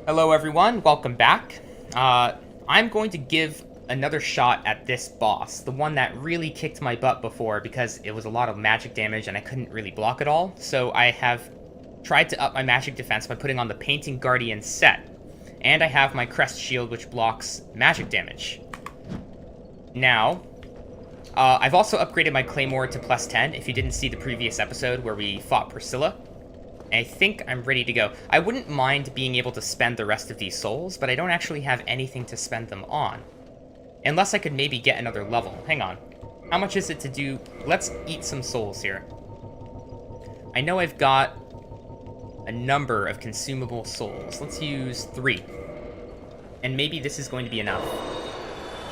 Hello everyone, welcome back. I'm going to give another shot at this boss, the one that really kicked my butt before because it was a lot of magic damage and I couldn't really block it all. So I have tried to up my magic defense by putting on the Painting Guardian set. And I have my Crest Shield, which blocks magic damage. Now, I've also upgraded my Claymore to plus 10, if you didn't see the previous episode where we fought Priscilla. I think I'm ready to go. I wouldn't mind being able to spend the rest of these souls, but I don't actually have anything to spend them on. Unless I could maybe get another level. Hang on. How much is it to do? Let's eat some souls here. I know I've got a number of consumable souls. Let's use 3. And maybe this is going to be enough.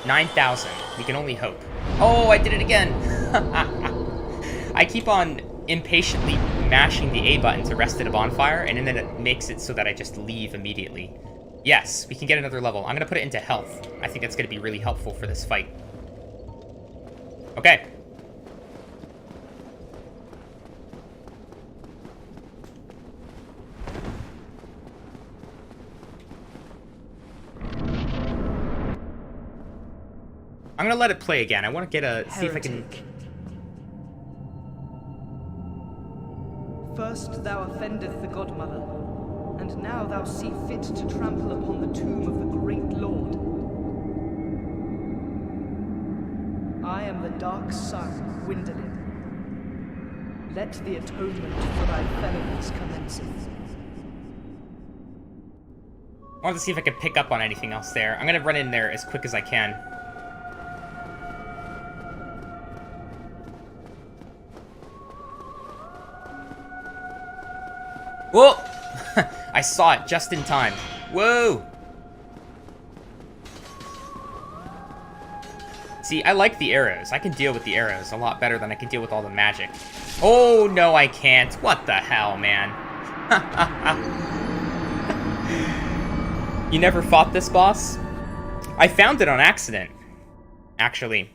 9,000. We can only hope. Oh, I did it again! I keep on impatiently mashing the A button to rest at a bonfire, and then it makes it so that I just leave immediately. Yes, we can get another level. I'm going to put it into health. I think that's going to be really helpful for this fight. Okay. I'm going to let it play again. I want to get a... see if I can... First thou offendeth the Godmother, and now thou see fit to trample upon the tomb of the great Lord. I am the dark sun, Gwyndolin. Let the atonement for thy felonies commenceth. I wanted to see if I could pick up on anything else there. I'm going to run in there as quick as I can. Whoa! I saw it just in time. Whoa! See, I like the arrows. I can deal with the arrows a lot better than I can deal with all the magic. Oh, no, I can't. What the hell, man? You never fought this boss? I found it on accident, actually.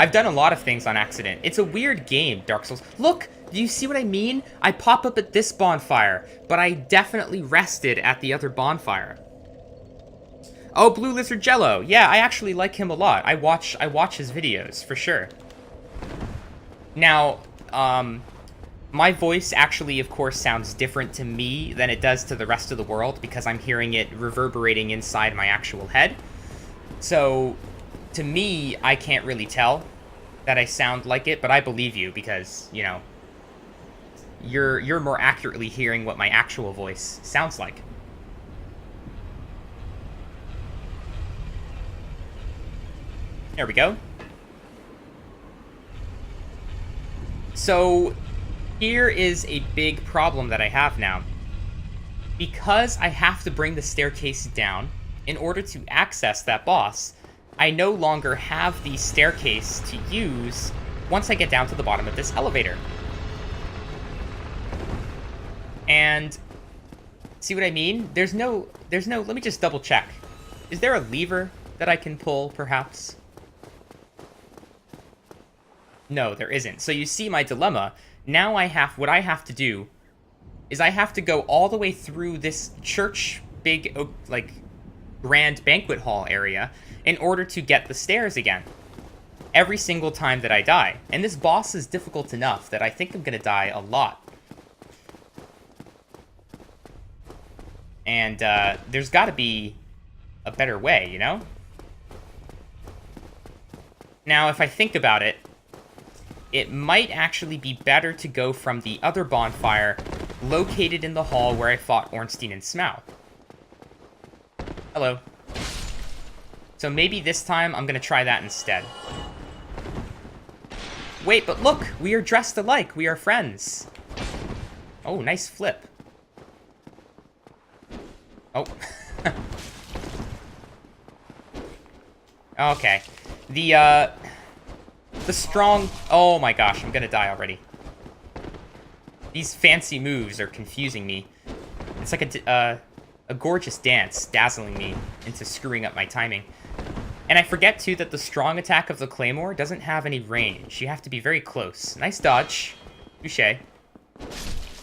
I've done a lot of things on accident. It's a weird game, Dark Souls. Look, do you see what I mean? I pop up at this bonfire, but I definitely rested at the other bonfire. Oh, Blue Lizard Jello. Yeah, I actually like him a lot. I watch his videos, for sure. Now, my voice actually, of course, sounds different to me than it does to the rest of the world because I'm hearing it reverberating inside my actual head. So... to me, I can't really tell that I sound like it, but I believe you because, you know, you're more accurately hearing what my actual voice sounds like. There we go. So, here is a big problem that I have now. Because I have to bring the staircase down in order to access that boss, I no longer have the staircase to use once I get down to the bottom of this elevator. And see what I mean? There's no, let me just double check. Is there a lever that I can pull, perhaps? No, there isn't. So you see my dilemma. Now what I have to do is I have to go all the way through this church, big, like, grand banquet hall area in order to get the stairs again. Every single time that I die. And this boss is difficult enough that I think I'm gonna die a lot. And there's gotta be a better way, you know? Now, if I think about it, it might actually be better to go from the other bonfire located in the hall where I fought Ornstein and Smaug. Hello. So maybe this time I'm gonna try that instead. Wait, but look! We are dressed alike! We are friends! Oh, nice flip. Oh. Okay. The strong... Oh my gosh, I'm gonna die already. These fancy moves are confusing me. It's like a gorgeous dance, dazzling me into screwing up my timing. And I forget, too, that the strong attack of the Claymore doesn't have any range. You have to be very close. Nice dodge. Touché.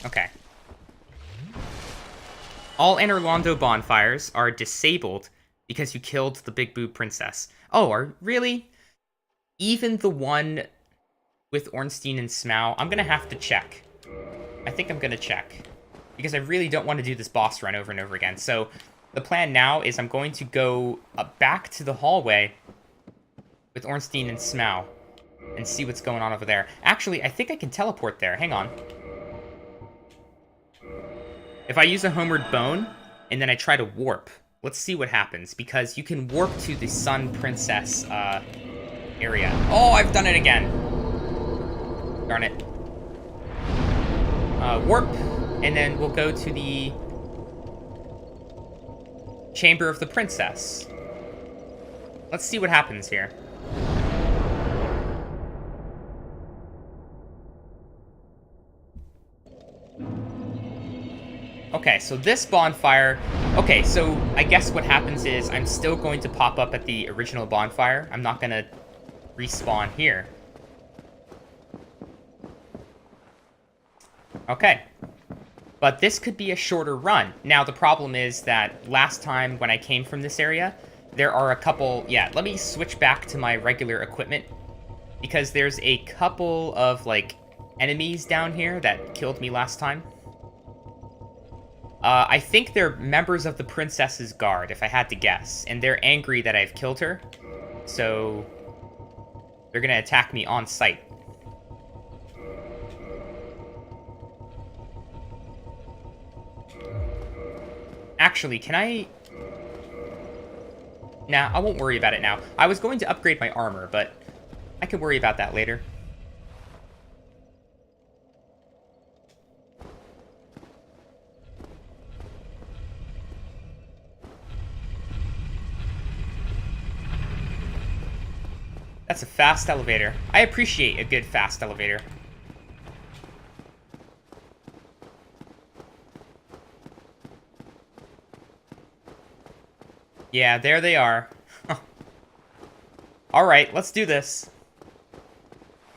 Okay. All Anor Londo bonfires are disabled because you killed the Big Boob Princess. Oh, really? Even the one with Ornstein and Smough? I'm gonna have to check. I think I'm gonna check. Because I really don't want to do this boss run over and over again. So the plan now is I'm going to go back to the hallway with Ornstein and Smough and see what's going on over there. Actually, I think I can teleport there. Hang on. If I use a Homeward Bone, and then I try to warp, let's see what happens, because you can warp to the Sun Princess area. Oh, I've done it again. Darn it. Warp, and then we'll go to the Chamber of the Princess. Let's see what happens here. Okay, so this bonfire... Okay, so I guess what happens is I'm still going to pop up at the original bonfire. I'm not going to respawn here. Okay. But this could be a shorter run. Now, the problem is that last time when I came from this area, there are a couple... Yeah, let me switch back to my regular equipment. Because there's a couple of, like, enemies down here that killed me last time. I think they're members of the Princess's Guard, if I had to guess. And they're angry that I've killed her. So they're going to attack me on sight. Actually, can I... Nah, I won't worry about it now. I was going to upgrade my armor, but I can worry about that later. That's a fast elevator. I appreciate a good fast elevator. Yeah, there they are. Alright, let's do this.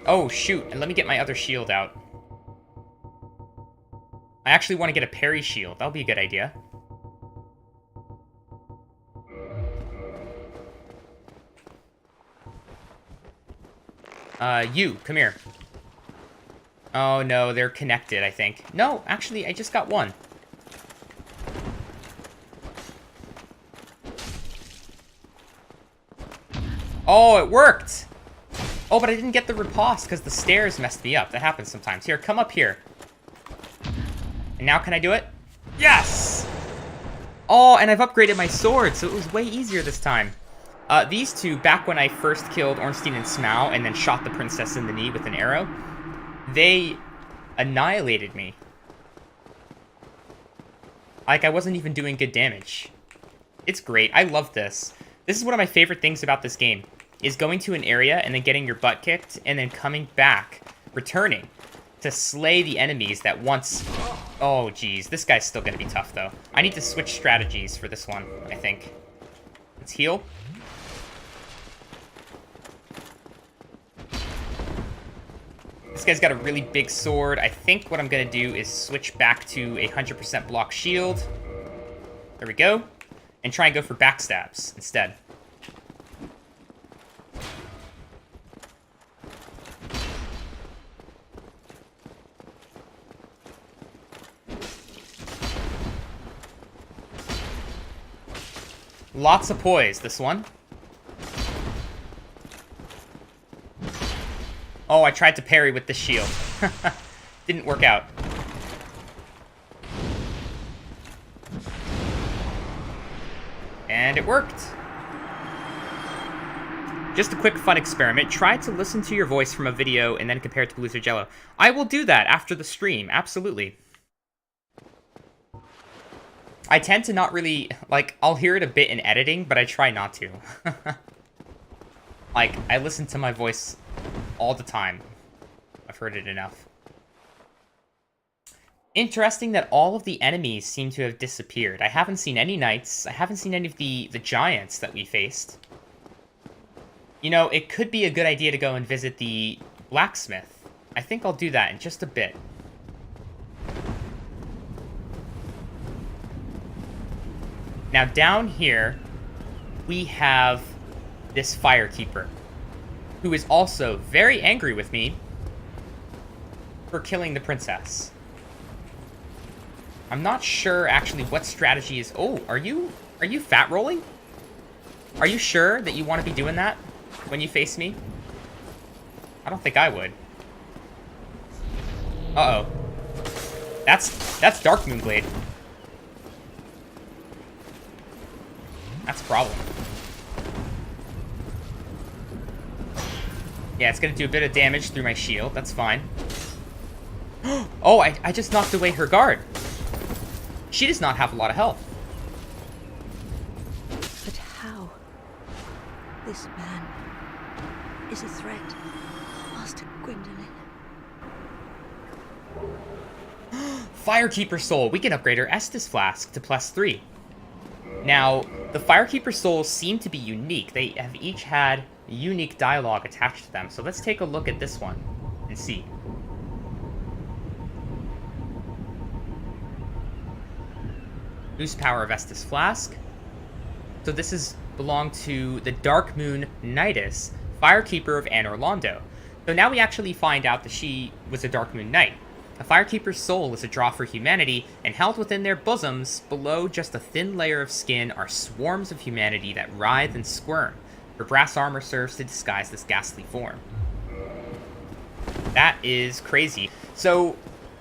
Oh, shoot. And let me get my other shield out. I actually want to get a parry shield. That'll be a good idea. You, come here. Oh, no, they're connected, I think. No, actually, I just got one. Oh, it worked! Oh, but I didn't get the riposte because the stairs messed me up. That happens sometimes. Here, come up here. And now can I do it? Yes! Oh, and I've upgraded my sword, so it was way easier this time. These two, back when I first killed Ornstein and Smough and then shot the princess in the knee with an arrow, they annihilated me. Like, I wasn't even doing good damage. It's great. I love this. This is one of my favorite things about this game, is going to an area and then getting your butt kicked and then coming back, returning, to slay the enemies that once... Oh, geez. This guy's still going to be tough, though. I need to switch strategies for this one, I think. Let's heal. This guy's got a really big sword. I think what I'm going to do is switch back to a 100% block shield. There we go. And try and go for backstabs instead. Lots of poise, this one. Oh, I tried to parry with the shield. Didn't work out. And it worked. Just a quick fun experiment. Try to listen to your voice from a video and then compare it to Blues or Jello. I will do that after the stream, absolutely. I tend to not really, like, I'll hear it a bit in editing, but I try not to. Like, I listen to my voice all the time. I've heard it enough. Interesting that all of the enemies seem to have disappeared. I haven't seen any knights. I haven't seen any of the giants that we faced. You know, it could be a good idea to go and visit the blacksmith. I think I'll do that in just a bit. Now down here, we have this Firekeeper, who is also very angry with me for killing the princess. I'm not sure actually what strategy is... Oh, are you fat rolling? Are you sure that you want to be doing that when you face me? I don't think I would. Uh-oh. That's Darkmoon Blade. That's a problem. Yeah, it's gonna do a bit of damage through my shield. That's fine. Oh, I just knocked away her guard. She does not have a lot of health. But how? This man is a threat, Master Gwyndolin. Firekeeper Soul. We can upgrade her Estus Flask to +3. Now, the Firekeeper Souls seem to be unique. They have each had unique dialogue attached to them. So let's take a look at this one and see. Boost power of Estus Flask. So this belonged to the Darkmoon Knightis, Firekeeper of Anor Londo. So now we actually find out that she was a Darkmoon Knight. A Firekeeper's soul is a draw for humanity, and held within their bosoms, below just a thin layer of skin, are swarms of humanity that writhe and squirm. Her brass armor serves to disguise this ghastly form. That is crazy. So,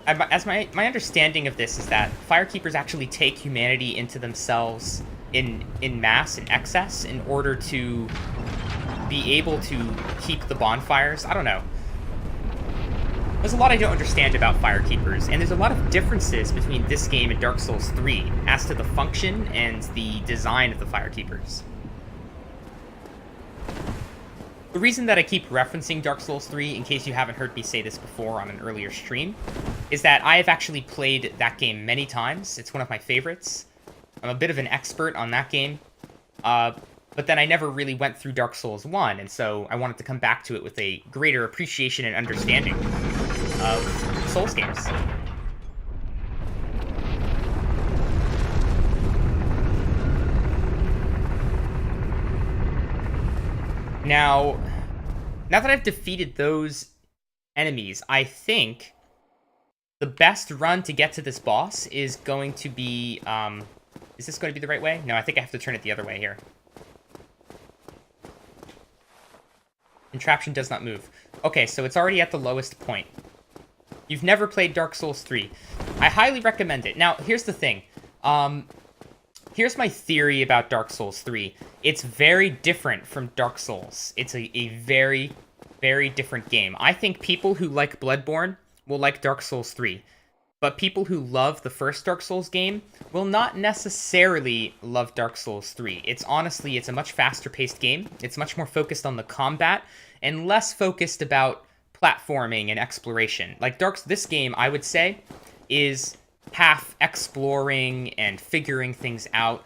as my understanding of this is that Firekeepers actually take humanity into themselves in mass, in excess, in order to be able to keep the bonfires. I don't know. There's a lot I don't understand about Firekeepers, and there's a lot of differences between this game and Dark Souls 3 as to the function and the design of the Firekeepers. The reason that I keep referencing Dark Souls 3, in case you haven't heard me say this before on an earlier stream, is that I have actually played that game many times. It's one of my favorites. I'm a bit of an expert on that game, but then I never really went through Dark Souls 1, and so I wanted to come back to it with a greater appreciation and understanding of Souls games. Now that I've defeated those enemies, I think the best run to get to this boss is going to be, is this going to be the right way? No, I think I have to turn it the other way here. Contraption does not move. Okay, so it's already at the lowest point. You've never played Dark Souls 3. I highly recommend it. Now, here's the thing. Here's my theory about Dark Souls 3. It's very different from Dark Souls. It's a very, very different game. I think people who like Bloodborne will like Dark Souls 3. But people who love the first Dark Souls game will not necessarily love Dark Souls 3. It's a much faster-paced game. It's much more focused on the combat and less focused about platforming and exploration. Like this game, I would say, is half exploring and figuring things out,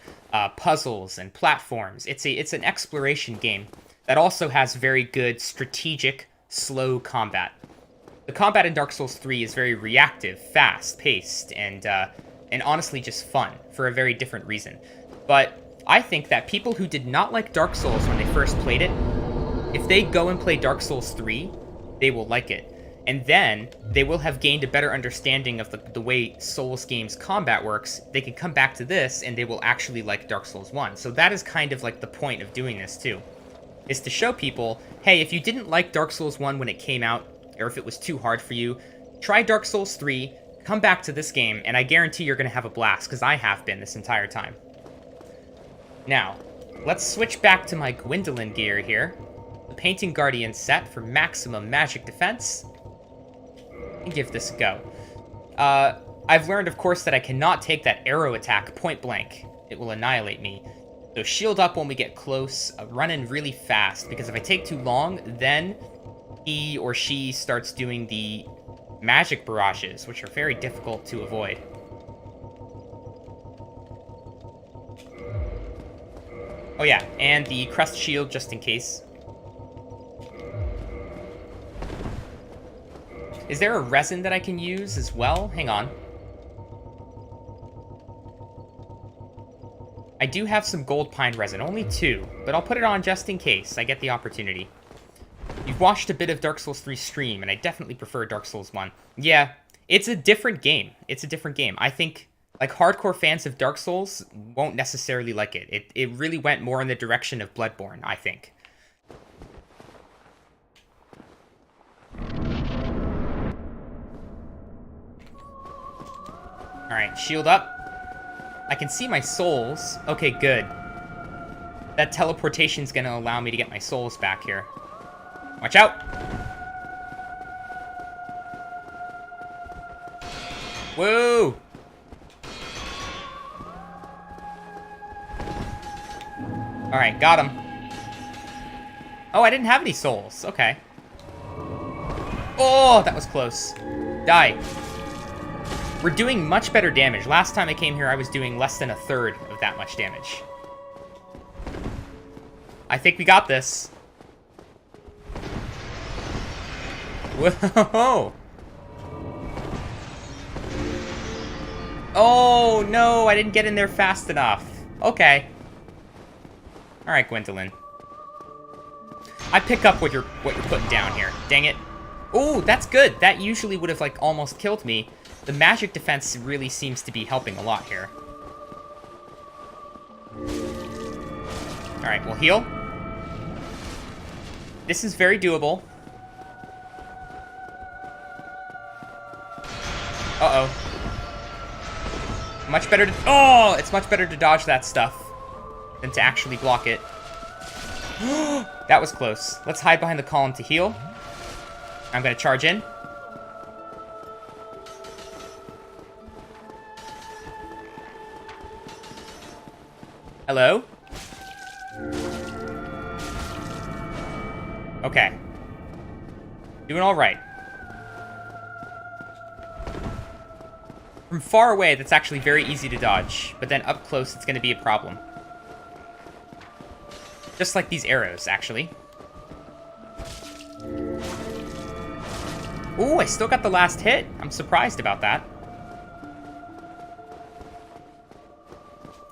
puzzles and platforms. It's an exploration game that also has very good strategic, slow combat. The combat in Dark Souls 3 is very reactive, fast-paced, and honestly just fun, for a very different reason. But I think that people who did not like Dark Souls when they first played it, if they go and play Dark Souls 3, they will like it. And then they will have gained a better understanding of the way Souls games combat works. They can come back to this, and they will actually like Dark Souls 1. So that is kind of like the point of doing this, too, is to show people, hey, if you didn't like Dark Souls 1 when it came out, or if it was too hard for you, try Dark Souls 3, come back to this game, and I guarantee you're going to have a blast, because I have been this entire time. Now, let's switch back to my Gwyndolin gear here. The Painting Guardian set for maximum magic defense. And give this a go. I've learned, of course, that I cannot take that arrow attack point blank. It will annihilate me. So shield up when we get close, run in really fast, because if I take too long, then he or she starts doing the magic barrages, which are very difficult to avoid. Oh yeah, and the crest shield just in case. Is there a resin that I can use as well? Hang on. I do have some gold pine resin, only 2, but I'll put it on just in case I get the opportunity. You've watched a bit of Dark Souls 3 stream, and I definitely prefer Dark Souls 1. Yeah, it's a different game. It's a different game. I think, like, hardcore fans of Dark Souls won't necessarily like it. It really went more in the direction of Bloodborne, I think. Alright, shield up. I can see my souls. Okay, good. That teleportation's gonna allow me to get my souls back here. Watch out! Whoa! Alright, got him. Oh, I didn't have any souls. Okay. Oh, that was close. Die. We're doing much better damage. Last time I came here, I was doing less than 1/3 of that much damage. I think we got this. Whoa! Oh, no, I didn't get in there fast enough. Okay. Alright, Gwyndolin. I pick up what you're putting down here. Dang it. Oh, that's good. That usually would have, like, almost killed me. The magic defense really seems to be helping a lot here. Alright, we'll heal. This is very doable. Uh-oh. Much better to... Oh! It's much better to dodge that stuff than to actually block it. That was close. Let's hide behind the column to heal. I'm gonna charge in. Hello? Okay. Doing all right. From far away, that's actually very easy to dodge, but then up close, it's going to be a problem. Just like these arrows, actually. Ooh, I still got the last hit. I'm surprised about that.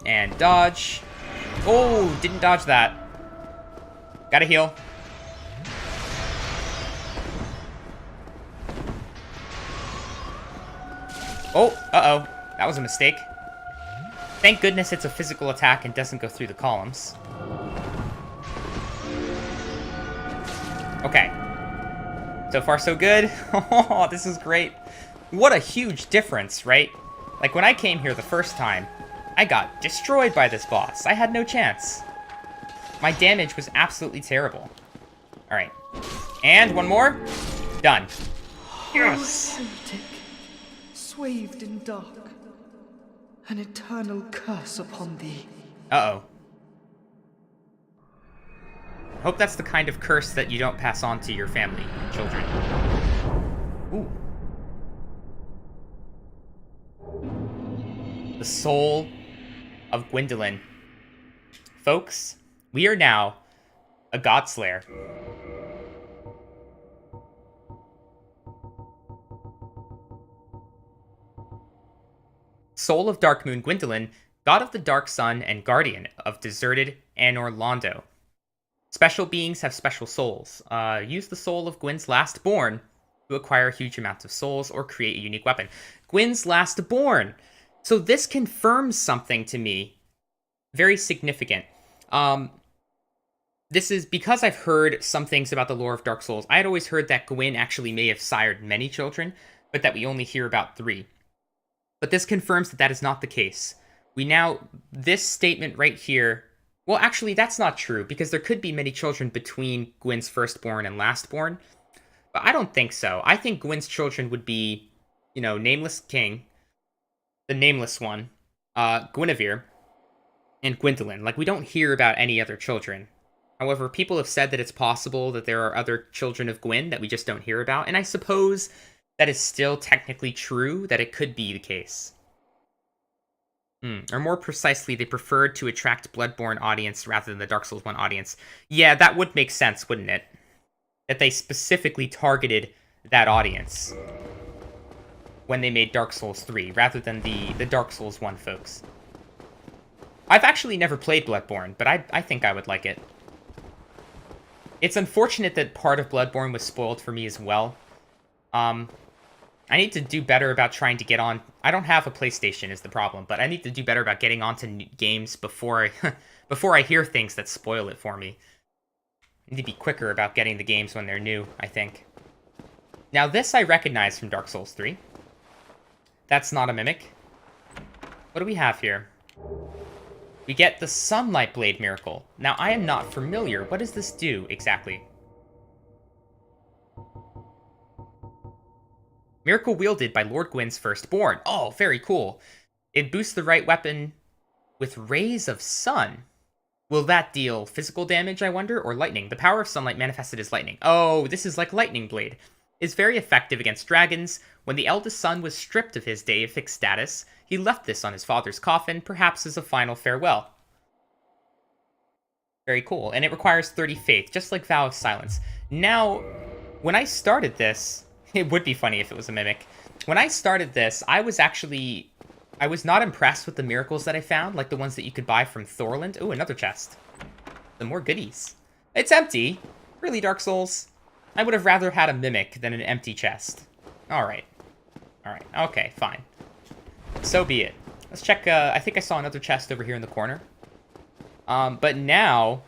And dodge. Oh, didn't dodge that. Gotta heal. Oh, uh-oh. That was a mistake. Thank goodness it's a physical attack and doesn't go through the columns. Okay. So far, so good. Oh, this is great. What a huge difference, right? Like, when I came here the first time, I got destroyed by this boss. I had no chance. My damage was absolutely terrible. Alright. And one more. Done. Yes! Heretic, swathed in dark, an eternal curse upon thee. Uh-oh. Hope that's the kind of curse that you don't pass on to your family, children. Ooh. The soul of Gwyndolin. Folks, we are now a Godslayer. Soul of Darkmoon Gwyndolin, god of the dark sun and guardian of deserted Anor Londo. Special beings have special souls. Use the soul of Gwyn's lastborn to acquire huge amounts of souls or create a unique weapon. Gwyn's lastborn! So this confirms something to me very significant. This is because I've heard some things about the lore of Dark Souls. I had always heard that Gwyn actually may have sired many children, but that we only hear about 3. But this confirms that that is not the case. This statement right here, well, actually, that's not true, because there could be many children between Gwyn's firstborn and lastborn, but I don't think so. I think Gwyn's children would be, Nameless King, the Nameless One, Guinevere, and Gwyndolin. Like, we don't hear about any other children. However, people have said that it's possible that there are other children of Gwyn that we just don't hear about, and I suppose that is still technically true, that it could be the case. Or more precisely, they preferred to attract Bloodborne audience rather than the Dark Souls 1 audience. Yeah, that would make sense, wouldn't it? That they specifically targeted that audience when they made Dark Souls 3, rather than the Dark Souls 1 folks. I've actually never played Bloodborne, but I think I would like it. It's unfortunate that part of Bloodborne was spoiled for me as well. I need to do better about trying to get on... I don't have a PlayStation is the problem, but I need to do better about getting onto games before I, before I hear things that spoil it for me. I need to be quicker about getting the games when they're new, I think. Now this I recognize from Dark Souls 3. That's not a mimic. What do we have here? We get the Sunlight Blade Miracle. Now, I am not familiar. What does this do, exactly? Miracle wielded by Lord Gwyn's firstborn. Oh, very cool. It boosts the right weapon with rays of sun. Will that deal physical damage, I wonder, or lightning? The power of sunlight manifested as lightning. Oh, this is like Lightning Blade. Is very effective against dragons. When the eldest son was stripped of his deific status, he left this on his father's coffin, perhaps as a final farewell. Very cool. And it requires 30 faith, just like Vow of Silence. Now, when I started this, it would be funny if it was a mimic. When I started this, I was not impressed with the miracles that I found, like the ones that you could buy from Thorland. Ooh, another chest. Some more goodies. It's empty. Really, Dark Souls? I would have rather had a mimic than an empty chest. Alright. Alright. Okay, fine. So be it. Let's check, I think I saw another chest over here in the corner. But now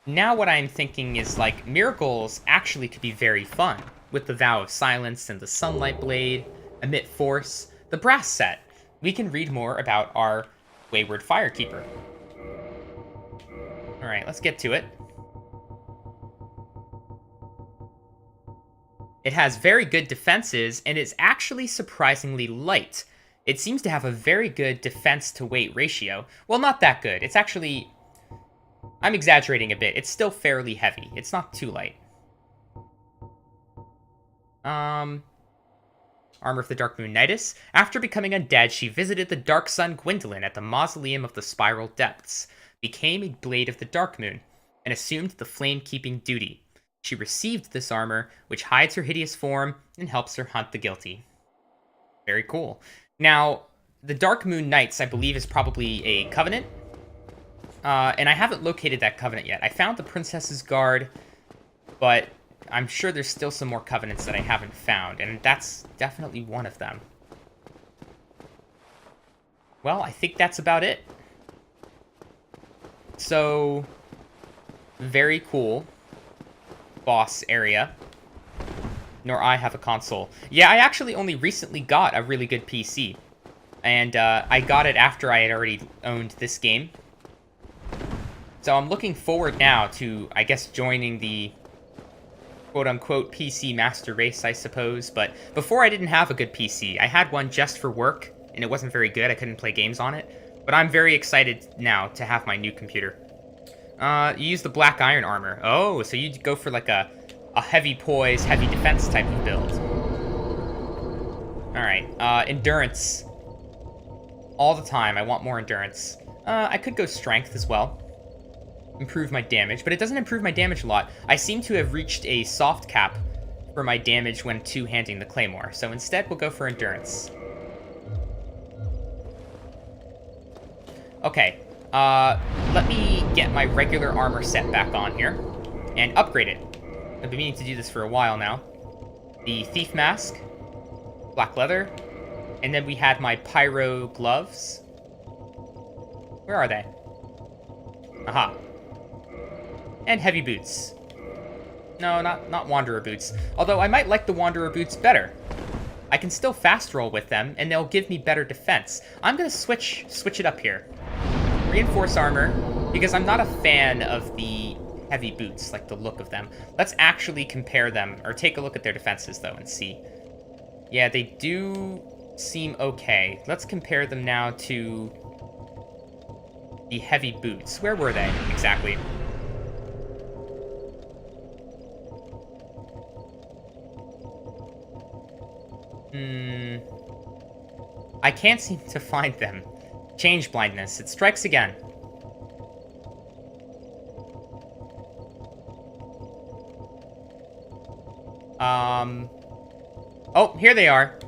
what I'm thinking is, like, miracles actually could be very fun. With the Vow of Silence and the Sunlight Blade, Emit Force, the Brass Set. We can read more about our Wayward Firekeeper. Alright, let's get to it. It has very good defenses, and is actually surprisingly light. It seems to have a very good defense-to-weight ratio. Well, not that good. It's actually... I'm exaggerating a bit. It's still fairly heavy. It's not too light. Armor of the Darkmoon Nidus. After becoming undead, she visited the Dark Sun Gwyndolin at the Mausoleum of the Spiral Depths, became a Blade of the Darkmoon, and assumed the flame-keeping duty. She received this armor, which hides her hideous form and helps her hunt the guilty. Very cool. Now, the Darkmoon Knights, I believe, is probably a covenant. And I haven't located that covenant yet. I found the Princess's Guard, but I'm sure there's still some more covenants that I haven't found, and that's definitely one of them. Well, I think that's about it. So, very cool boss area. Nor I have a console. Yeah, I actually only recently got a really good PC. And I got it after I had already owned this game. So I'm looking forward now to, I guess, joining the quote-unquote PC master race, I suppose. But before I didn't have a good PC. I had one just for work, and it wasn't very good. I couldn't play games on it. But I'm very excited now to have my new computer. You use the Black Iron armor. Oh, so you go for like a heavy poise, heavy defense type of build. Alright, endurance. All the time, I want more endurance. I could go strength as well. Improve my damage, but it doesn't improve my damage a lot. I seem to have reached a soft cap for my damage when two-handing the claymore, so instead we'll go for endurance. Okay, let me get my regular armor set back on here and upgrade it. I've been meaning to do this for a while now. The Thief Mask, black leather, and then we had my Pyro gloves. Where are they? Aha. And heavy boots. No, not Wanderer boots. Although I might like the Wanderer boots better. I can still fast roll with them, and they'll give me better defense. I'm gonna switch it up here. Reinforce armor, because I'm not a fan of the heavy boots, like the look of them. Let's actually compare them, or take a look at their defenses, though, and see. Yeah, they do seem okay. Let's compare them now to the heavy boots. Where were they, exactly? I can't seem to find them. Change blindness. It strikes again. Oh, here they are.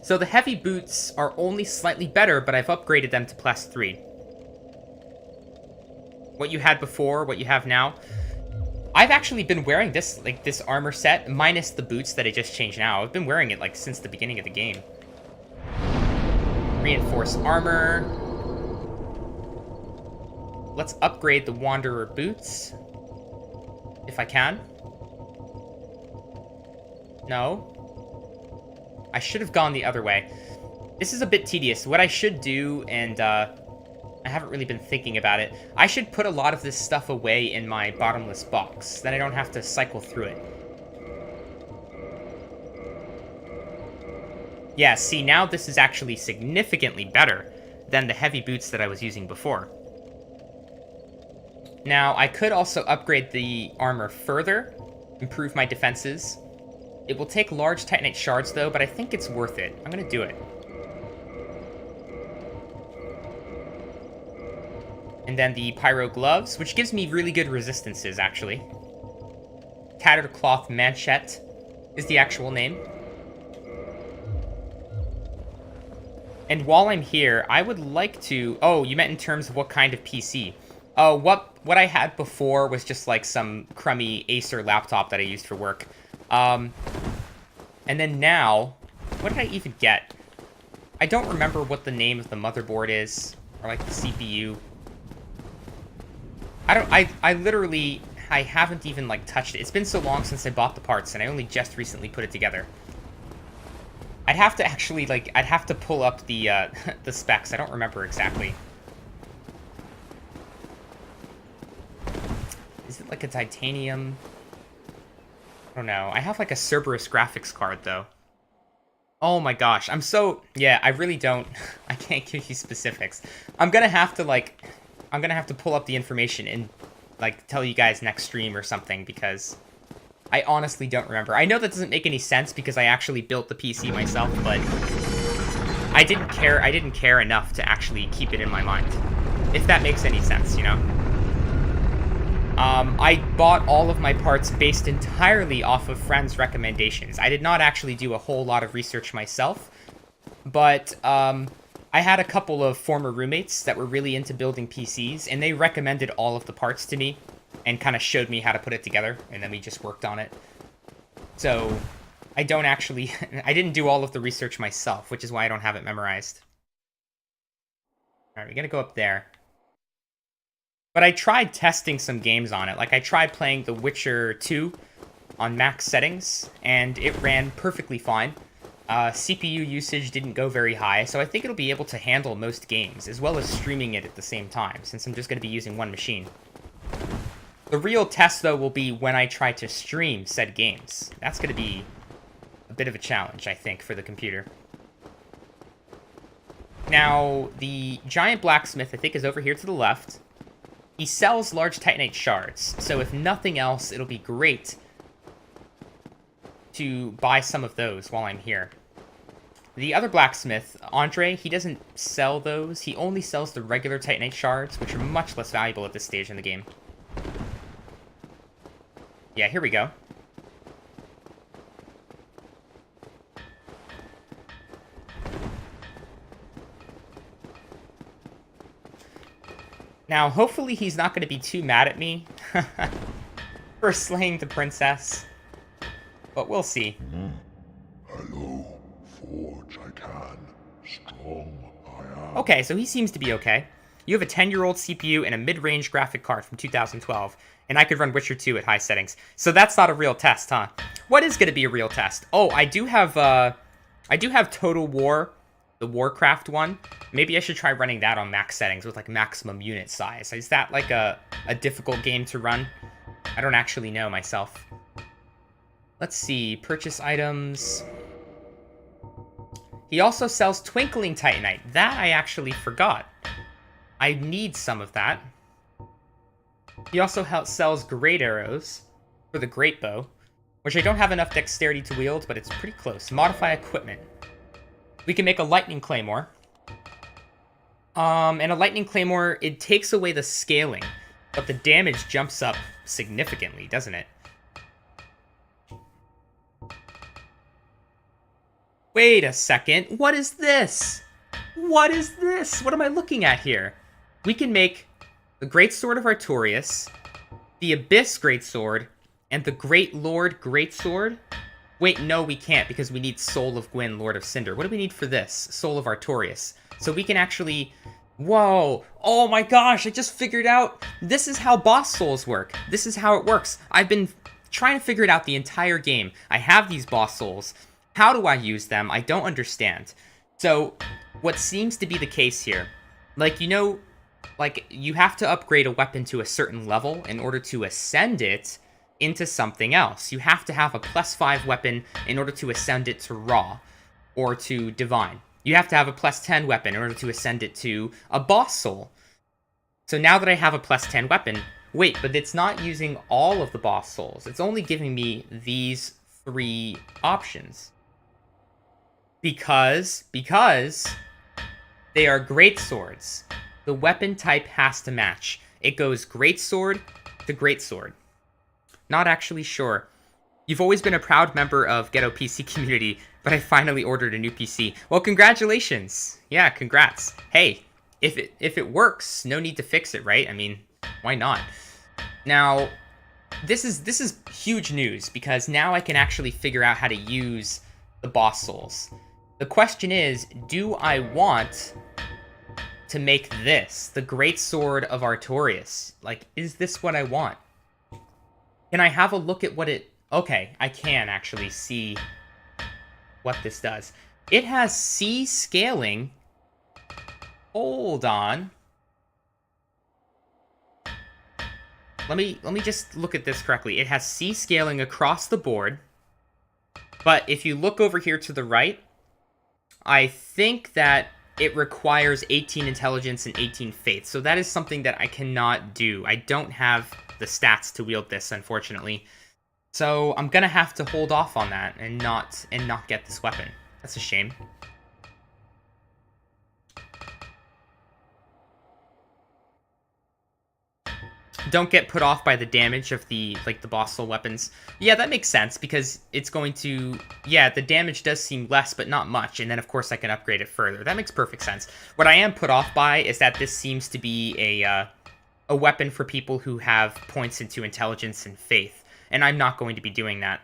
So the heavy boots are only slightly better, but I've upgraded them to +3. What you had before, what you have now. I've actually been wearing this, like, this armor set, minus the boots that I just changed now. I've been wearing it, like, since the beginning of the game. Reinforced armor. Let's upgrade the Wanderer boots. If I can. No. I should have gone the other way. This is a bit tedious. What I should do, and I haven't really been thinking about it, I should put a lot of this stuff away in my bottomless box. Then I don't have to cycle through it. Yeah, see, now this is actually significantly better than the heavy boots that I was using before. Now, I could also upgrade the armor further, improve my defenses. It will take large Titanite shards, though, but I think it's worth it. I'm gonna do it. And then the Pyro Gloves, which gives me really good resistances, actually. Tattered Cloth Manchette is the actual name. And while I'm here, I would like to... Oh, you meant in terms of what kind of PC. Oh, what I had before was just like some crummy Acer laptop that I used for work. And then now, what did I even get? I don't remember what the name of the motherboard is, or like the CPU. I literally, I haven't even like touched it. It's been so long since I bought the parts, and I only just recently put it together. I'd have to actually, like, I'd have to pull up the, the specs. I don't remember exactly. Is it like a titanium? I don't know. I have like a Cerberus graphics card, though. Oh my gosh. I'm so... Yeah, I really don't... I can't give you specifics. I'm gonna have to, like... I'm gonna have to pull up the information and, like, tell you guys next stream or something, because I honestly don't remember. I know that doesn't make any sense because I actually built the PC myself, but I didn't care enough to actually keep it in my mind. If that makes any sense, you know? I bought all of my parts based entirely off of friends' recommendations. I did not actually do a whole lot of research myself, but I had a couple of former roommates that were really into building PCs, and they recommended all of the parts to me and kind of showed me how to put it together, and then we just worked on it. So I don't actually... I didn't do all of the research myself, which is why I don't have it memorized. Alright, we're gonna go up there. But I tried testing some games on it. Like, I tried playing The Witcher 2 on max settings, and it ran perfectly fine. CPU usage didn't go very high, so I think it'll be able to handle most games, as well as streaming it at the same time, since I'm just going to be using one machine. The real test, though, will be when I try to stream said games. That's going to be a bit of a challenge, I think, for the computer. Now, the giant blacksmith, I think, is over here to the left. He sells large Titanite shards, so if nothing else, it'll be great to buy some of those while I'm here. The other blacksmith, Andre, he doesn't sell those. He only sells the regular Titanite shards, which are much less valuable at this stage in the game. Yeah, here we go. Now, hopefully he's not going to be too mad at me for slaying the princess. But we'll see. Hello, forge I can, strong I am. Okay, so he seems to be okay. You have a 10-year-old CPU and a mid-range graphic card from 2012, and I could run Witcher 2 at high settings. So that's not a real test, huh? What is going to be a real test? Oh, I do have Total War, the Warcraft one. Maybe I should try running that on max settings with like maximum unit size. Is that like a difficult game to run? I don't actually know myself. Let's see, purchase items. He also sells Twinkling Titanite. That I actually forgot. I need some of that. He also sells Great Arrows for the Great Bow, which I don't have enough dexterity to wield, but it's pretty close. Modify equipment. We can make a Lightning Claymore. And a Lightning Claymore, it takes away the scaling, but the damage jumps up significantly, doesn't it? Wait a second. What is this? What is this? What am I looking at here? We can make the Greatsword of Artorias, the Abyss Greatsword, and the Great Lord Greatsword. Wait, no, we can't, because we need Soul of Gwyn, Lord of Cinder. What do we need for this? Soul of Artorias. So we can actually... Whoa! Oh my gosh, I just figured out... This is how boss souls work. This is how it works. I've been trying to figure it out the entire game. I have these boss souls. How do I use them? I don't understand. So, what seems to be the case here... Like, you know... Like, you have to upgrade a weapon to a certain level in order to ascend it into something else. You have to have a +5 weapon in order to ascend it to Raw or to Divine. You have to have a +10 weapon in order to ascend it to a Boss Soul. So now that I have a +10 weapon, wait, but it's not using all of the Boss Souls. It's only giving me these 3 options. Because they are great swords. The weapon type has to match. It goes greatsword to greatsword. Not actually sure. You've always been a proud member of Ghetto PC community, but I finally ordered a new PC. Well, congratulations. Yeah, congrats. Hey, if it works, no need to fix it, right? I mean, why not? Now, this is huge news because now I can actually figure out how to use the boss souls. The question is, do I want to make this the Great Sword of Artorias? Like, is this what I want? Can I have a look at what it... Okay, I can actually see what this does. It has C scaling. Hold on. Let me just look at this correctly. It has C scaling across the board. But if you look over here to the right, I think that it requires 18 intelligence and 18 faith. So that is something that I cannot do. I don't have the stats to wield this, unfortunately. So I'm gonna have to hold off on that and not get this weapon. That's a shame. Don't get put off by the damage of the boss soul weapons. Yeah, that makes sense because it's going to... Yeah, the damage does seem less, but not much. And then, of course, I can upgrade it further. That makes perfect sense. What I am put off by is that this seems to be a weapon for people who have points into intelligence and faith. And I'm not going to be doing that.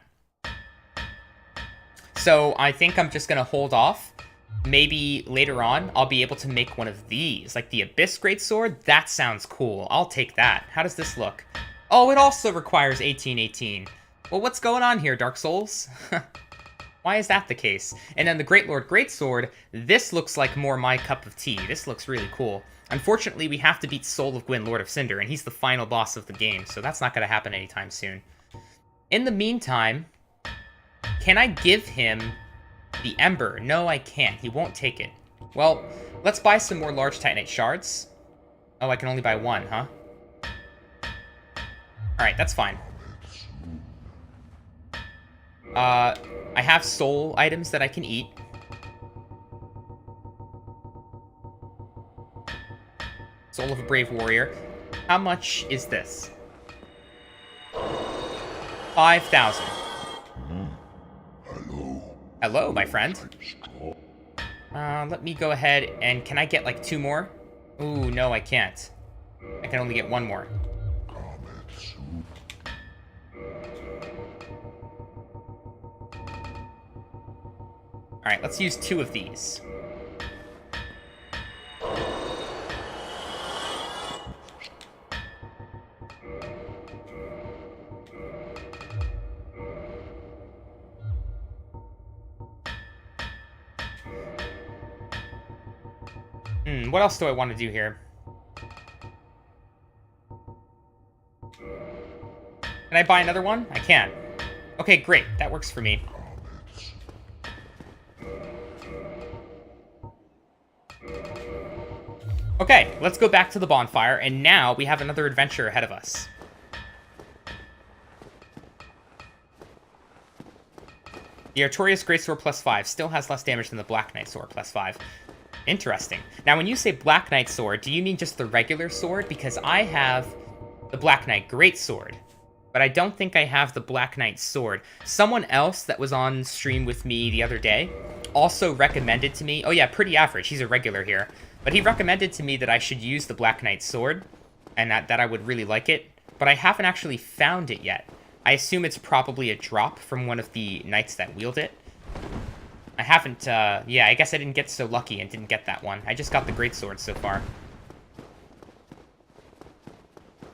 So I think I'm just going to hold off. Maybe later on, I'll be able to make one of these. Like the Abyss Greatsword, that sounds cool. I'll take that. How does this look? Oh, it also requires 1818. Well, what's going on here, Dark Souls? Why is that the case? And then the Great Lord Greatsword, this looks like more my cup of tea. This looks really cool. Unfortunately, we have to beat Soul of Gwyn, Lord of Cinder, and he's the final boss of the game, so that's not going to happen anytime soon. In the meantime, can I give him the Ember? No, I can't. He won't take it. Well, let's buy some more large Titanite shards. Oh, I can only buy one, huh? Alright, that's fine. I have soul items that I can eat. Soul of a Brave Warrior. How much is this? 5,000. Hello, my friend. Let me go ahead and... Can I get, like, 2 more? Ooh, no, I can't. I can only get 1 more. Alright, let's use 2 of these. What else do I want to do here? Can I buy another one? I can. Okay, great. That works for me. Okay, let's go back to the bonfire, and now we have another adventure ahead of us. The Artorias Greatsword +5 still has less damage than the Black Knight Sword +5. Interesting. Now, when you say Black Knight Sword, do you mean just the regular sword? Because I have the Black Knight Greatsword. but I don't think I have the Black Knight sword. Someone else that was on stream with me the other day also recommended to me, oh yeah, Pretty Average, he's a regular here, but he recommended to me that I should use the Black Knight sword, and that I would really like it, but I haven't actually found it yet. I assume it's probably a drop from one of the knights that wield it. I haven't, yeah, I guess I didn't get so lucky and didn't get that one. I just got the greatsword so far.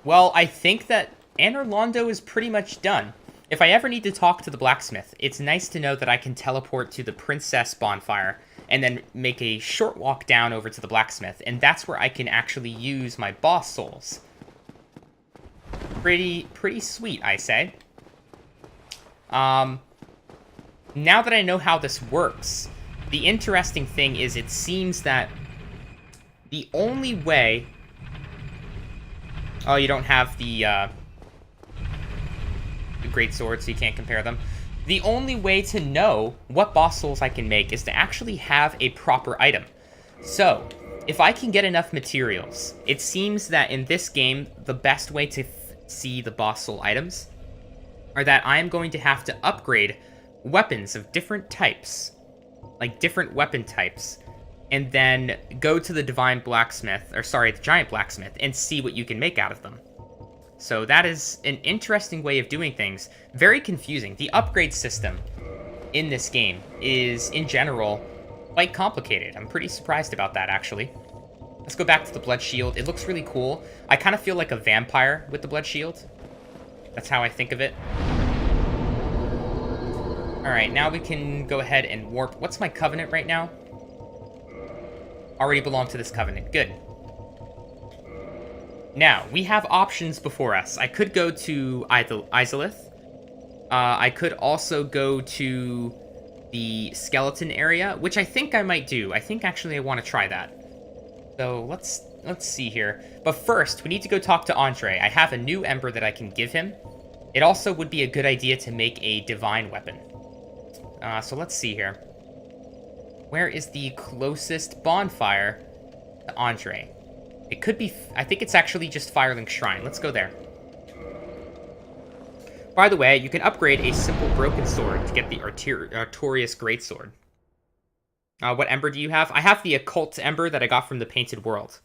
Well, I think that Anor Londo is pretty much done. If I ever need to talk to the blacksmith, it's nice to know that I can teleport to the princess bonfire and then make a short walk down over to the blacksmith, and that's where I can actually use my boss souls. Pretty sweet, I say. Now that I know how this works, the interesting thing is it seems that the only way... Oh, you don't have the great sword, so you can't compare them. The only way to know what boss souls I can make is to actually have a proper item. So, if I can get enough materials, it seems that in this game, the best way to see the boss soul items are that I am going to have to upgrade weapons of different types, like different weapon types, and then go to the divine blacksmith, or sorry, the giant blacksmith, and see what you can make out of them. So that is an interesting way of doing things. Very confusing. The upgrade system in this game is, in general, quite complicated. I'm pretty surprised about that, actually. Let's go back to the blood shield. It looks really cool. I kind of feel like a vampire with the blood shield. That's how I think of it. Alright, now we can go ahead and warp. What's my covenant right now? Already belong to this covenant. Good. Now, we have options before us. I could go to Izalith. I could also go to the skeleton area, which I think I might do. I think actually I want to try that. So let's see here. But first, we need to go talk to Andre. I have a new ember that I can give him. It also would be a good idea to make a divine weapon. So let's see here. Where is the closest bonfire to Andre? It could be... I think it's actually just Firelink Shrine. Let's go there. By the way, you can upgrade a simple broken sword to get the Artorias Greatsword. What ember do you have? I have the occult ember that I got from the Painted World.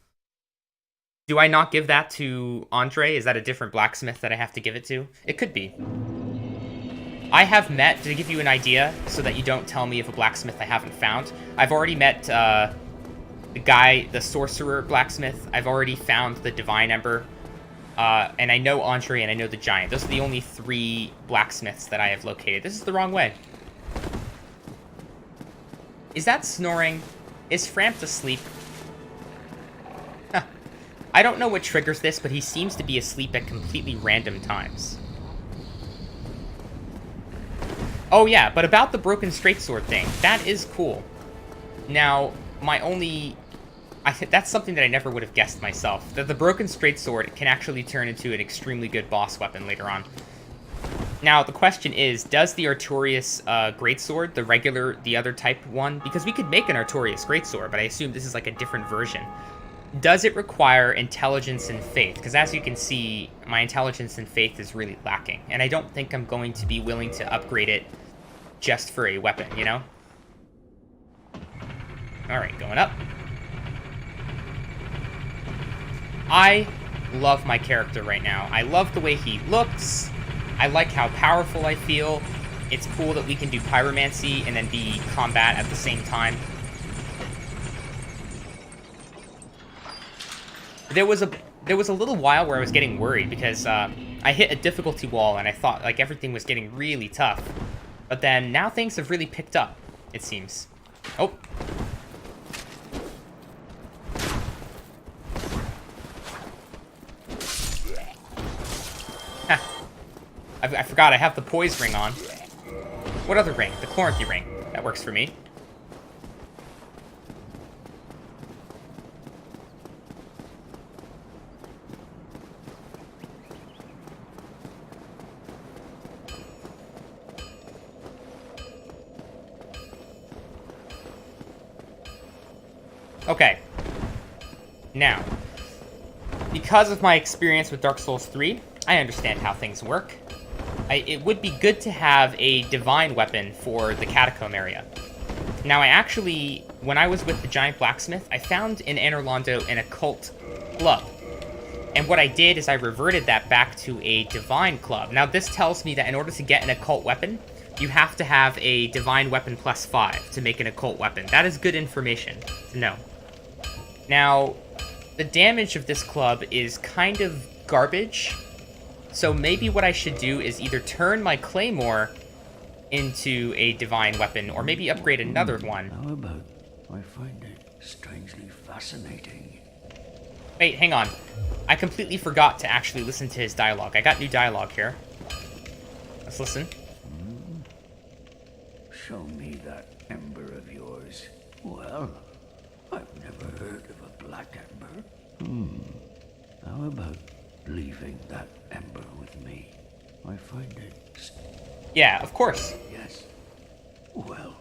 Do I not give that to Andre? Is that a different blacksmith that I have to give it to? It could be. I have met, to give you an idea, so that you don't tell me of a blacksmith I haven't found, I've already met the guy, the sorcerer blacksmith. I've already found the divine ember. And I know Andre and I know the giant. Those are the only 3 blacksmiths that I have located. This is the wrong way. Is that snoring? Is Frampt asleep? Huh. I don't know what triggers this, but he seems to be asleep at completely random times. Oh yeah, but about the broken straight sword thing, that is cool. Now, my only... that's something that I never would have guessed myself. That the broken straight sword can actually turn into an extremely good boss weapon later on. Now, the question is, does the Artorias Greatsword, the other type one, because we could make an Artorias Greatsword, but I assume this is like a different version. Does it require intelligence and faith? Because as you can see, my intelligence and faith is really lacking, and I don't think I'm going to be willing to upgrade it just for a weapon, you know? Alright, going up. I love my character right now. I love the way he looks. I like how powerful I feel. It's cool that we can do pyromancy and then be combat at the same time. There was a little while where I was getting worried because I hit a difficulty wall and I thought like everything was getting really tough. But then now things have really picked up, it seems. Oh. I forgot I have the poise ring on. What other ring? The Chloranthy ring. That works for me. Okay. Now, because of my experience with Dark Souls 3, I understand how things work. it would be good to have a divine weapon for the catacomb area. Now, I actually, when I was with the giant blacksmith, I found in Anor Londo an occult club. And what I did is I reverted that back to a divine club. Now, this tells me that in order to get an occult weapon, you have to have a divine weapon plus 5 to make an occult weapon. That is good information to know. Now, the damage of this club is kind of garbage. So maybe what I should do is either turn my claymore into a divine weapon, or maybe upgrade another one. How about I find it strangely fascinating? Wait, hang on. I completely forgot to actually listen to his dialogue. I got new dialogue here. Let's listen. Show me that ember of yours. Well, I've never heard of a black ember. How about leaving that ember with me? I find it... Yeah, of course. Yes. Well,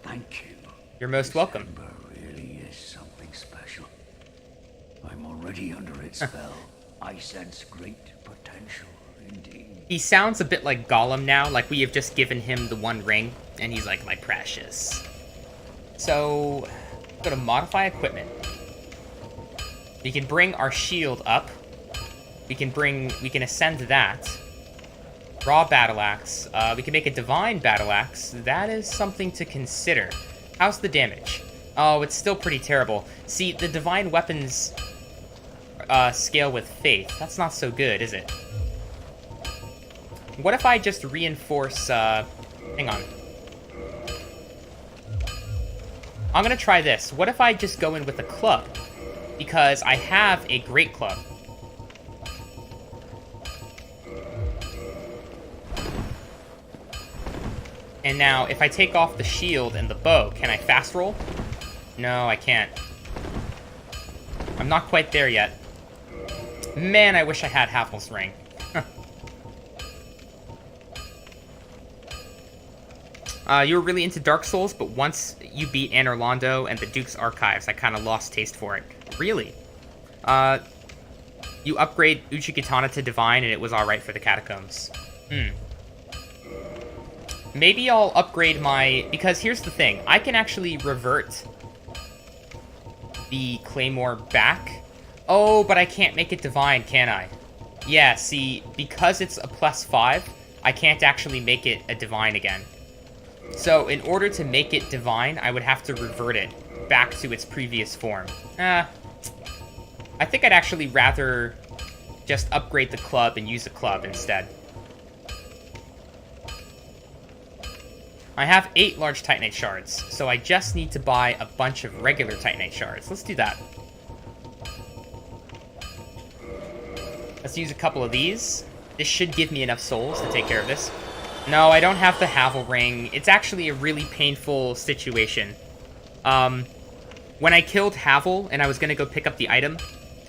thank you. You're most welcome. Ember really is something special. I'm already under its spell. I sense great potential, indeed. He sounds a bit like Gollum now, like we have just given him the one ring, and he's like, my precious. So, go to modify equipment. We can bring our shield up. We can ascend that. Raw battle axe. We can make a divine battle axe. That is something to consider. How's the damage? Oh, it's still pretty terrible. See, the divine weapons scale with faith. That's not so good, is it? What if I just reinforce, hang on. I'm gonna try this. What if I just go in with a club? Because I have a great club. And now, if I take off the shield and the bow, can I fast roll? No, I can't. I'm not quite there yet. Man, I wish I had Havel's ring. You were really into Dark Souls, but once you beat Anor Londo and the Duke's Archives, I kind of lost taste for it. Really? You upgrade Uchigatana to Divine, and it was alright for the Catacombs. Maybe I'll upgrade my... Because here's the thing. I can actually revert the Claymore back. Oh, but I can't make it Divine, can I? Yeah, see, because it's a plus 5, I can't actually make it a Divine again. So, in order to make it Divine, I would have to revert it back to its previous form. I think I'd actually rather just upgrade the club and use a club instead. I have 8 large Titanite shards, so I just need to buy a bunch of regular Titanite shards. Let's do that. Let's use a couple of these. This should give me enough souls to take care of this. No, I don't have the Havel ring. It's actually a really painful situation. When I killed Havel and I was going to go pick up the item,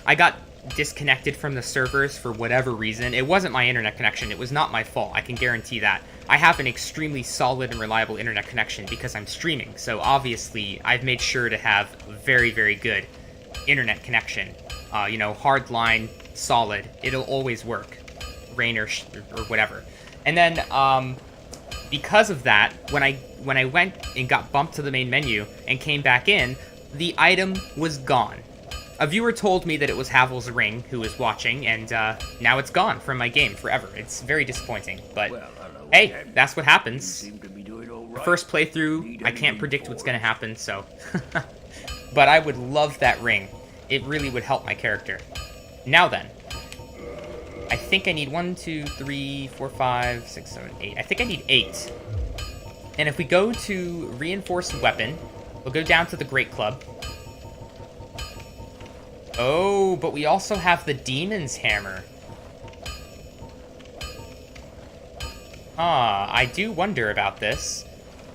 I got disconnected from the servers for whatever reason. It wasn't my internet connection. It was not my fault. I can guarantee that. I have an extremely solid and reliable internet connection because I'm streaming. So obviously, I've made sure to have a very, very good internet connection. You know, hard line, solid. It'll always work. Rain or whatever. And then, because of that, when I went and got bumped to the main menu and came back in, the item was gone. A viewer told me that it was Havel's ring who was watching, and now it's gone from my game forever. It's very disappointing, but hey, that's what happens. The first playthrough, I can't predict what's going to happen, so... But I would love that ring. It really would help my character. Now then. I think I need 1, 2, 3, 4, 5, 6, 7, 8. I think I need 8. And if we go to reinforced weapon, we'll go down to the Great Club. Oh, but we also have the Demon's Hammer. I do wonder about this.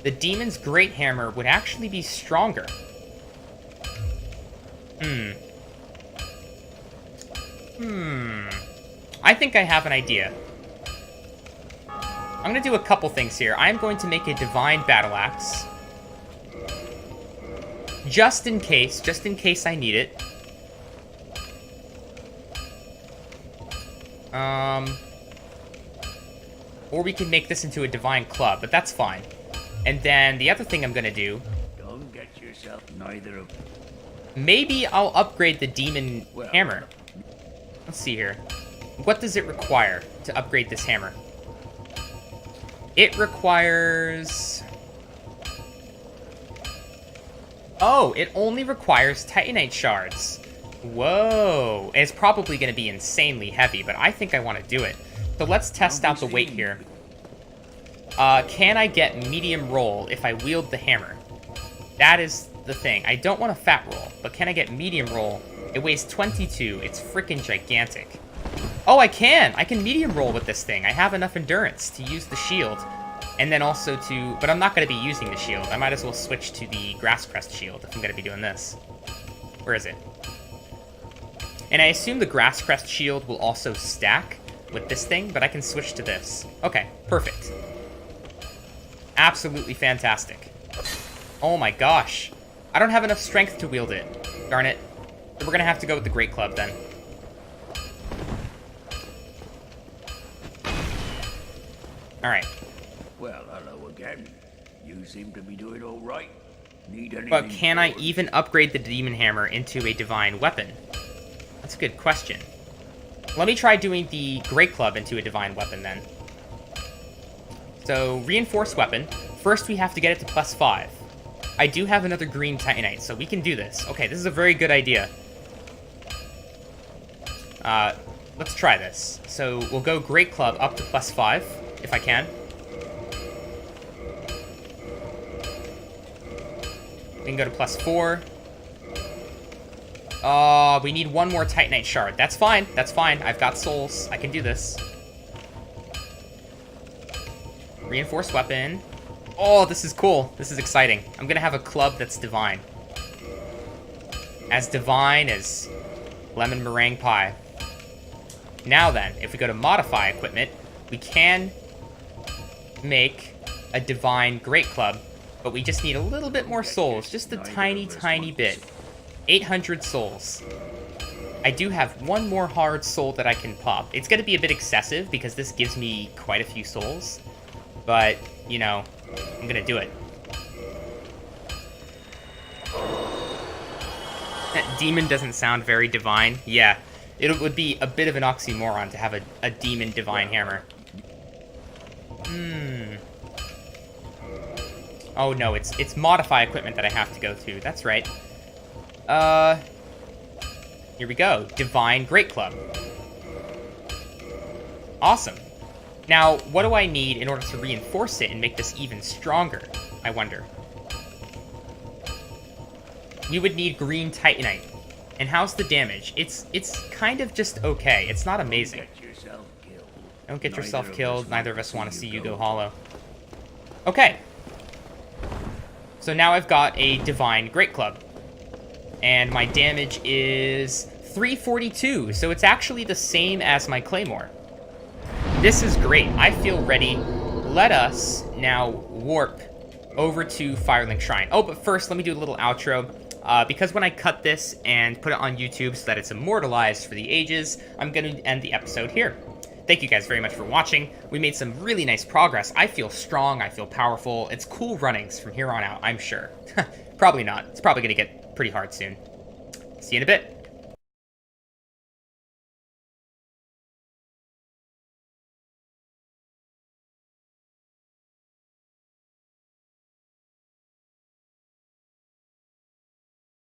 The Demon's Great Hammer would actually be stronger. I think I have an idea. I'm going to do a couple things here. I'm going to make a Divine Battle Axe. Just in case I need it. Or we can make this into a divine club, but that's fine. And then the other thing I'm going to do... Don't get yourself neither of... Maybe I'll upgrade the demon hammer. Let's see here. What does it require to upgrade this hammer? It requires... Oh, it only requires Titanite shards. Whoa. It's probably going to be insanely heavy, but I think I want to do it. So let's test out the weight here. Can I get medium roll if I wield the hammer? That is the thing. I don't want a fat roll, but can I get medium roll? It weighs 22. It's freaking gigantic. Oh, I can! I can medium roll with this thing. I have enough endurance to use the shield. And then also to... But I'm not going to be using the shield. I might as well switch to the Grass Crest shield if I'm going to be doing this. Where is it? And I assume the Grass Crest shield will also stack with this thing, but I can switch to this. Okay, perfect. Absolutely fantastic. Oh my gosh. I don't have enough strength to wield it. Darn it. So we're going to have to go with the Great Club then. Alright. Well, hello again. You seem to be doing all right. Need anything? But can I even upgrade the Demon Hammer into a divine weapon? That's a good question. Let me try doing the Great Club into a divine weapon then. So, reinforced weapon. First we have to get it to +5. I do have another green Titanite, so we can do this. Okay, this is a very good idea. Let's try this. So, we'll go Great Club up to +5, if I can. We can go to +4. We need one more Titanite shard. That's fine. That's fine. I've got souls. I can do this. Reinforced weapon. Oh, this is cool. This is exciting. I'm gonna have a club that's divine. As divine as lemon meringue pie. Now then, if we go to modify equipment, we can make a divine great club, but we just need a little bit more souls. Just a tiny, tiny bit. 800 souls. I do have one more hard soul that I can pop. It's going to be a bit excessive because this gives me quite a few souls. But, you know, I'm going to do it. That demon doesn't sound very divine. Yeah, it would be a bit of an oxymoron to have a demon divine hammer. Oh no, it's modify equipment that I have to go to. That's right. Here we go. Divine Great Club. Awesome. Now, what do I need in order to reinforce it and make this even stronger, I wonder? We would need green Titanite. And how's the damage? It's kind of just okay. It's not amazing. Don't get yourself killed. Neither of us want to see you go hollow. Okay. So now I've got a Divine Great Club. And my damage is 342, so it's actually the same as my Claymore. This is great. I feel ready. Let us now warp over to Firelink Shrine. Oh, but first, let me do a little outro. Because when I cut this and put it on YouTube so that it's immortalized for the ages, I'm going to end the episode here. Thank you guys very much for watching. We made some really nice progress. I feel strong. I feel powerful. It's cool runnings from here on out, I'm sure. Probably not. It's probably going to get pretty hard soon. See you in a bit.